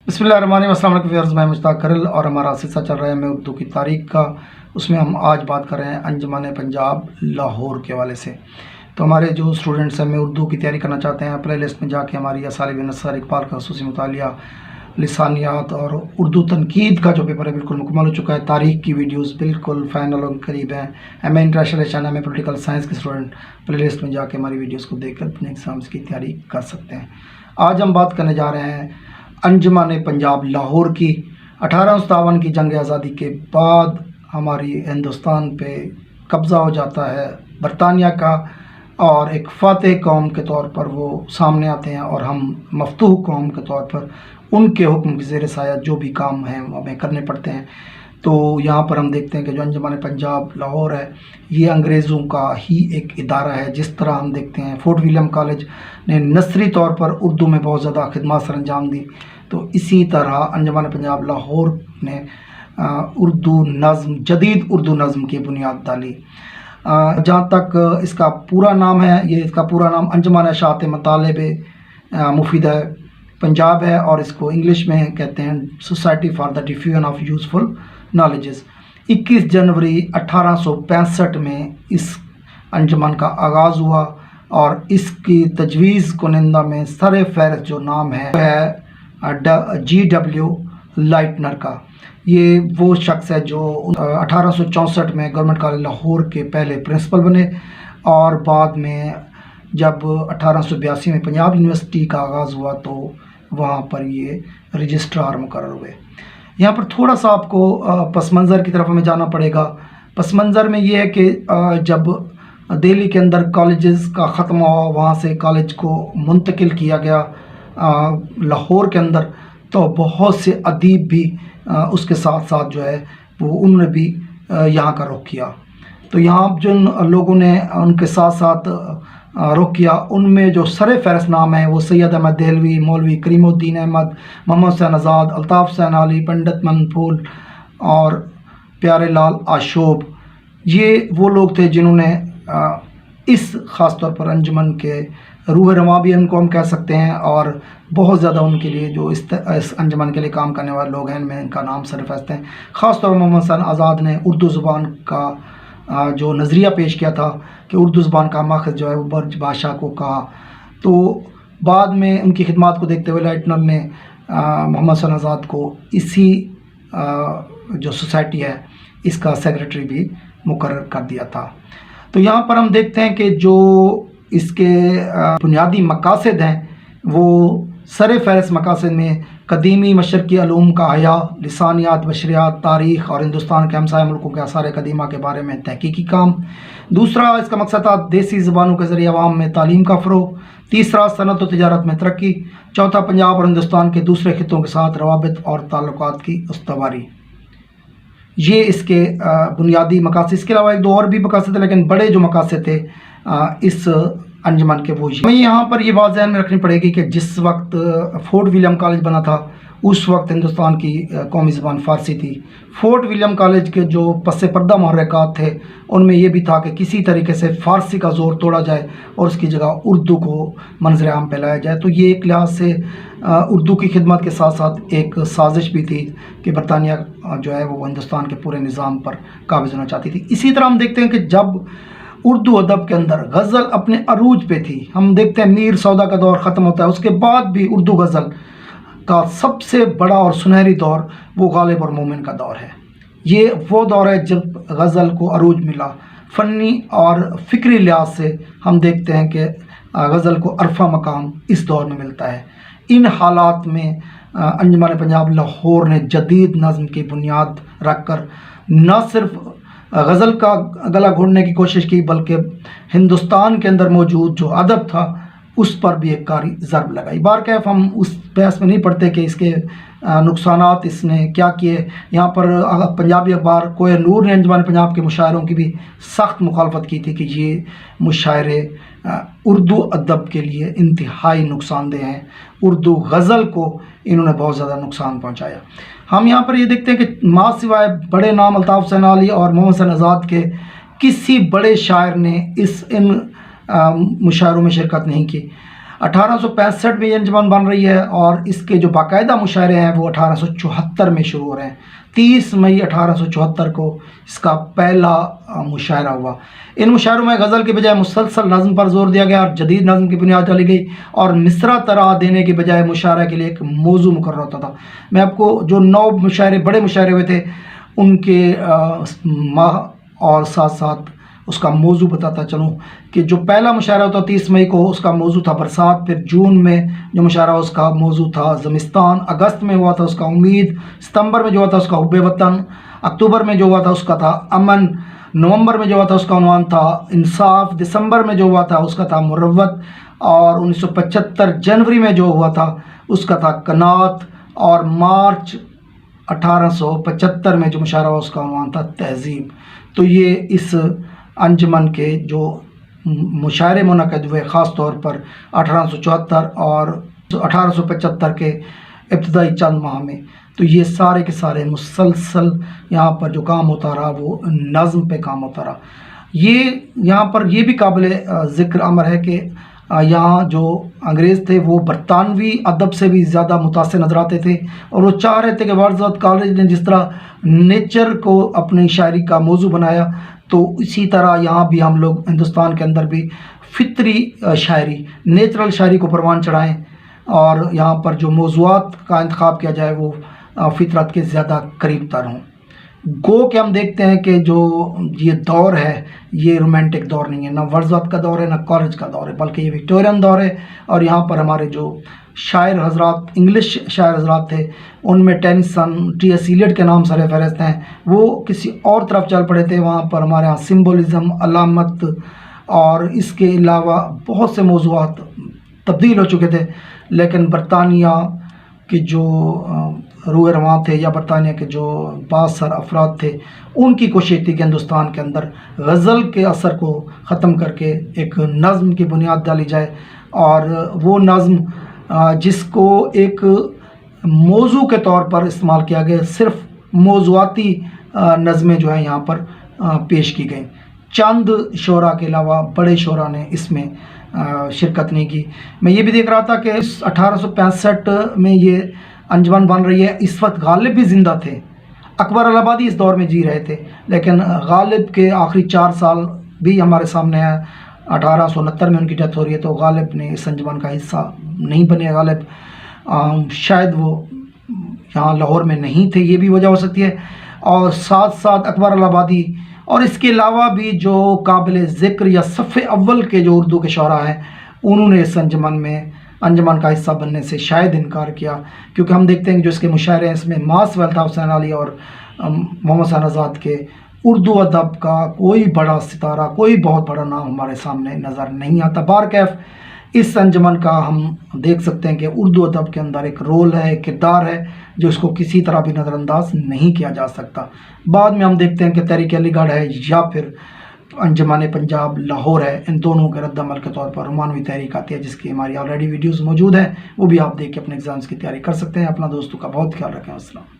بسم اللہ الرحمن الرحیم۔ السلام علیکم ویورز، میں مشتاق کھرل اور ہمارا سلسلہ چل رہا ہے میں اردو کی تاریخ کا۔ اس میں ہم آج بات کر رہے ہیں انجمن پنجاب لاہور کے حوالے سے۔ تو ہمارے جو اسٹوڈنٹس ہیں میں اردو کی تیاری کرنا چاہتے ہیں، پلے لسٹ میں جا کے ہماری اسالب نثر اقبال کا خصوصی مطالعہ، لسانیات اور اردو تنقید کا جو پیپر ہے بالکل مکمل ہو چکا ہے۔ تاریخ کی ویڈیوز بالکل فائنل اور قریب ہیں۔ M A international relation, M A political science کے اسٹوڈنٹ پلے لسٹ میں جا کے ہماری ویڈیوز کو دیکھ کر اپنے ایگزامس کی تیاری کر سکتے ہیں۔ آج ہم بات کرنے جا رہے ہیں انجمن پنجاب لاہور کی۔ 1857 کی جنگ آزادی کے بعد ہماری ہندوستان پہ قبضہ ہو جاتا ہے برطانیہ کا، اور ایک فاتح قوم کے طور پر وہ سامنے آتے ہیں اور ہم مفتوح قوم کے طور پر ان کے حکم کے زیر سایہ جو بھی کام ہیں ہمیں کرنے پڑتے ہیں۔ تو یہاں پر ہم دیکھتے ہیں کہ جو انجمن پنجاب لاہور ہے یہ انگریزوں کا ہی ایک ادارہ ہے۔ جس طرح ہم دیکھتے ہیں فورٹ ولیم کالج نے نثری طور پر اردو میں بہت زیادہ خدمات سر انجام دی، تو اسی طرح انجمن پنجاب لاہور نے اردو نظم، جدید اردو نظم کی بنیاد ڈالی۔ جہاں تک اس کا پورا نام ہے، یہ اس کا پورا نام انجمن اشاعت مطالب مفیدہ پنجاب ہے، اور اس کو انگلش میں کہتے ہیں society for the diffusion of useful knowledges. 21 جنوری 1865 میں اس انجمن کا آغاز ہوا، اور اس کی تجویز کنندہ میں سر فہرست جو نام ہے وہ ہے GW لائٹنر کا۔ یہ وہ شخص ہے جو 1864 میں گورنمنٹ کالج لاہور کے پہلے پرنسپل بنے، اور بعد میں جب 1882 میں پنجاب یونیورسٹی کا آغاز ہوا تو وہاں پر یہ رجسٹرار مقرر ہوئے۔ یہاں پر تھوڑا سا آپ کو پس منظر کی طرف ہمیں جانا پڑے گا۔ پس منظر میں یہ ہے کہ جب دہلی کے اندر کالجز کا ختم ہوا، وہاں سے کالج کو منتقل کیا گیا لاہور کے اندر، تو بہت سے ادیب بھی اس کے ساتھ ساتھ جو ہے وہ انہوں نے بھی یہاں کا رخ کیا۔ تو یہاں جن لوگوں نے ان کے ساتھ ساتھ رخ کیا ان میں جو سر فہرست نام ہے وہ سید احمد دہلوی، مولوی کریم الدین احمد، محمد حسین آزاد، الطاف حسین علی، پنڈت من پھول اور پیارے لال آشوب۔ یہ وہ لوگ تھے جنہوں نے اس خاص طور پر انجمن کے روح رواں بھی ان کو ہم کہہ سکتے ہیں، اور بہت زیادہ ان کے لیے جو اس انجمن کے لیے کام کرنے والے لوگ ہیں ان میں ان کا نام سر فہرست ہیں۔ خاص طور پر محمد حسین آزاد نے اردو زبان کا جو نظریہ پیش کیا تھا کہ اردو زبان کا ماخذ جو ہے وہ برج بادشاہ کو کہا، تو بعد میں ان کی خدمات کو دیکھتے ہوئے لائٹنر نے محمد حسین آزاد کو اسی جو سوسائٹی ہے اس کا سیکریٹری بھی مقرر کر دیا تھا۔ تو یہاں پر ہم دیکھتے ہیں کہ جو اس کے بنیادی مقاصد ہیں وہ سر فہرست مقاصد میں قدیمی مشرقی علوم کا احیاء، لسانیات، بشریات، تاریخ اور ہندوستان کے ہمسایہ ملکوں کے آثار قدیمہ کے بارے میں تحقیقی کام۔ دوسرا اس کا مقصد تھا دیسی زبانوں کے ذریعے عوام میں تعلیم کا فروغ۔ تیسرا صنعت و تجارت میں ترقی۔ چوتھا پنجاب اور ہندوستان کے دوسرے خطوں کے ساتھ روابط اور تعلقات کی استواری۔ یہ اس کے بنیادی مقاصد۔ اس کے علاوہ ایک دو اور بھی مقاصد تھے، لیکن بڑے جو مقاصد تھے اس انجمن کے وہ ہمیں یہاں پر یہ بات ذہن میں رکھنی پڑے گی کہ جس وقت فورٹ ولیم کالج بنا تھا اس وقت ہندوستان کی قومی زبان فارسی تھی۔ فورٹ ولیم کالج کے جو پس پردہ محرکات تھے ان میں یہ بھی تھا کہ کسی طریقے سے فارسی کا زور توڑا جائے اور اس کی جگہ اردو کو منظر عام پہ لایا جائے۔ تو یہ ایک لحاظ سے اردو کی خدمت کے ساتھ ساتھ ایک سازش بھی تھی کہ برطانیہ جو ہے وہ ہندوستان کے پورے نظام پر قابض ہونا چاہتی تھی۔ اسی طرح ہم دیکھتے ہیں کہ جب اردو ادب کے اندر غزل اپنے عروج پہ تھی، ہم دیکھتے ہیں میر سودا کا دور ختم ہوتا ہے، اس کے بعد بھی اردو غزل کا سب سے بڑا اور سنہری دور وہ غالب اور مومن کا دور ہے۔ یہ وہ دور ہے جب غزل کو عروج ملا۔ فنی اور فکری لحاظ سے ہم دیکھتے ہیں کہ غزل کو عرفہ مقام اس دور میں ملتا ہے۔ ان حالات میں انجمن پنجاب لاہور نے جدید نظم کی بنیاد رکھ کر نہ صرف غزل کا گلا گھونٹنے کی کوشش کی بلکہ ہندوستان کے اندر موجود جو ادب تھا اس پر بھی ایک کاری ضرب لگائی۔ بارکیف ہم اس بحث میں نہیں پڑھتے کہ اس کے نقصانات اس نے کیا کیے۔ یہاں پر پنجابی اخبار کوہ نور نے انجمن پنجاب کے مشاعروں کی بھی سخت مخالفت کی تھی کہ یہ مشاعرے اردو ادب کے لیے انتہائی نقصان دہ ہیں۔ اردو غزل کو انہوں نے بہت زیادہ نقصان پہنچایا۔ ہم یہاں پر یہ دیکھتے ہیں کہ ماں سوائے بڑے نام الطاف حسین علی اور محمد حسین آزاد کے کسی بڑے شاعر نے ان مشاعروں میں شرکت نہیں کی۔ 1865 میں یہ انجمن بن رہی ہے اور اس کے جو باقاعدہ مشاعرے ہیں وہ 1874 میں شروع ہو رہے ہیں۔ 30 مئی 1874 کو اس کا پہلا مشاعرہ ہوا۔ ان مشاعروں میں غزل کے بجائے مسلسل نظم پر زور دیا گیا اور جدید نظم کی بنیاد ڈالی گئی، اور مصرع طرح دینے کے بجائے مشاعرہ کے لیے ایک موضوع مقرر ہوتا تھا۔ میں آپ کو جو 9 مشاعرے بڑے مشاعرے ہوئے تھے ان کے ماہ اور ساتھ ساتھ اس کا موضوع بتاتا چلوں کہ جو پہلا مشاعرہ ہوتا 30 مئی کو اس کا موضوع تھا برسات، پھر جون میں جو مشاعرہ اس کا موضوع تھا زمستان، اگست میں ہوا تھا اس کا امید، ستمبر میں جو ہوا تھا اس کا حب وطن، اکتوبر میں جو ہوا تھا اس کا تھا امن، نومبر میں جو ہوا تھا اس کا عنوان تھا انصاف، دسمبر میں جو ہوا تھا اس کا تھا مروت، اور 1975 جنوری میں جو ہوا تھا اس کا تھا قناعت، اور مارچ 1875 میں جو مشاعرہ ہوا اس کا عنوان تھا تہذیب۔ تو یہ اس انجمن کے جو مشاعرے منعقد ہوئے خاص طور پر 1874 اور 1875 کے ابتدائی چند ماہ میں، تو یہ سارے کے سارے مسلسل یہاں پر جو کام ہوتا رہا وہ نظم پہ کام ہوتا رہا۔ یہ یہاں پر یہ بھی قابل ذکر امر ہے کہ یہاں جو انگریز تھے وہ برطانوی ادب سے بھی زیادہ متاثر نظر آتے تھے، اور وہ چاہ رہے تھے کہ ورڈزورتھ کالج نے جس طرح نیچر کو اپنی شاعری کا موضوع بنایا، تو اسی طرح یہاں بھی ہم لوگ ہندوستان کے اندر بھی فطری شاعری، نیچرل شاعری کو پروان چڑھائیں، اور یہاں پر جو موضوعات کا انتخاب کیا جائے وہ فطرت کے زیادہ قریب تر ہوں۔ گو کہ ہم دیکھتے ہیں کہ جو یہ دور ہے یہ رومانٹک دور نہیں ہے، نہ ورڈزورتھ کا دور ہے نہ کالج کا دور ہے، بلکہ یہ وکٹورین دور ہے، اور یہاں پر ہمارے جو شاعر حضرات، انگلش شاعر حضرات تھے، ان میں ٹینیسن، ٹی ایس ایلیٹ کے نام سر فہرست ہیں، وہ کسی اور طرف چل پڑے تھے۔ وہاں پر ہمارے ہاں سمبولزم، علامت اور اس کے علاوہ بہت سے موضوعات تبدیل ہو چکے تھے، لیکن برطانیہ کے جو روح رواں تھے یا برطانیہ کے جو بااثر افراد تھے، ان کی کوشش تھی کہ ہندوستان کے اندر غزل کے اثر کو ختم کر کے ایک نظم کی بنیاد ڈالی جائے، اور وہ نظم جس کو ایک موضوع کے طور پر استعمال کیا گیا، صرف موضوعاتی نظمیں جو ہیں یہاں پر پیش کی گئیں۔ چند شعراء کے علاوہ بڑے شعراء نے اس میں شرکت نہیں کی۔ میں یہ بھی دیکھ رہا تھا کہ 1865 میں یہ انجمن بن رہی ہے، اس وقت غالب بھی زندہ تھے، اکبر الہ آبادی اس دور میں جی رہے تھے، لیکن غالب کے آخری 4 سال بھی ہمارے سامنے ہے۔ 1869 میں ان کی ڈیتھ ہو رہی ہے، تو غالب نے اس انجمن کا حصہ نہیں بنے۔ غالب شاید وہ یہاں لاہور میں نہیں تھے، یہ بھی وجہ ہو سکتی ہے، اور ساتھ ساتھ اکبر الہ آبادی اور اس کے علاوہ بھی جو قابل ذکر یا صف اول کے جو اردو کے شعراء ہیں، انہوں نے اس انجمن کا حصہ بننے سے شاید انکار کیا، کیونکہ ہم دیکھتے ہیں کہ جو اس کے مشاعرے ہیں اس میں ماس ویلتا حسین علی اور محمد حسین آزاد کے اردو ادب کا کوئی بڑا ستارہ، کوئی بہت بڑا نام ہمارے سامنے نظر نہیں آتا۔ بہرکیف اس انجمن کا ہم دیکھ سکتے ہیں کہ اردو ادب کے اندر ایک رول ہے، ایک کردار ہے جو اس کو کسی طرح بھی نظر انداز نہیں کیا جا سکتا۔ بعد میں ہم دیکھتے ہیں کہ تحریک علی گڑھ ہے یا پھر انجمن پنجاب لاہور ہے، ان دونوں کے رد عمل کے طور پر رومانوی تحریک آتی ہے، جس کی ہماری آلریڈی ویڈیوز موجود ہیں، وہ بھی آپ دیکھ کے اپنے ایگزامز کی تیاری کر سکتے ہیں۔ اپنا دوستوں کا بہت خیال رکھیں۔ السلام۔